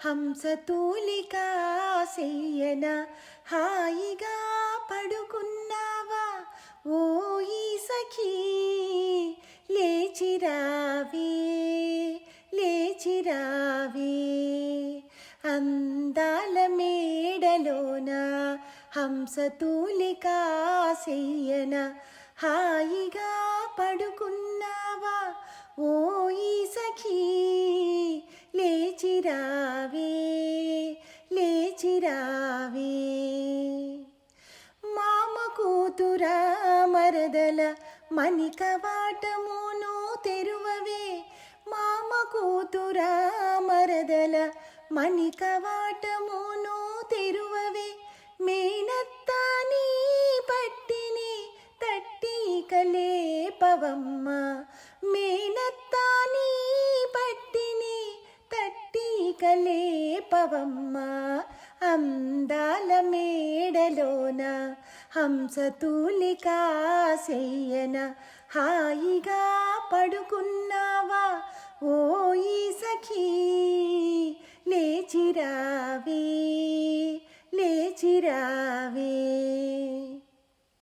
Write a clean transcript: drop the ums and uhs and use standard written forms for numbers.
హంసతూలికా సెయ్యన హాయిగా పడుకున్నావా ఓయి సఖీ లేచిరావే లేచిరావే అందాల మేడలోన హంసతూలికా సెయ్యన హాయిగా పడుకున్నావా ఓయి సఖీ లేచిరావే లేచిరావే మామ కూతురా మరదల మణికవాటమును తెరువవే మామ కూతురా మరదల మణికవాటమును తెరువవే మేనత్తా నీ పట్టిని తట్టి కలేపవమ్మ మేనత్తా నీ పట్టిని తట్టి కలేపవమ్మ అందాల మేడలోన హంసతూలికా సెయ్యన హాయిగా పడుకున్నావా ఓయి సఖీ లేచిరావే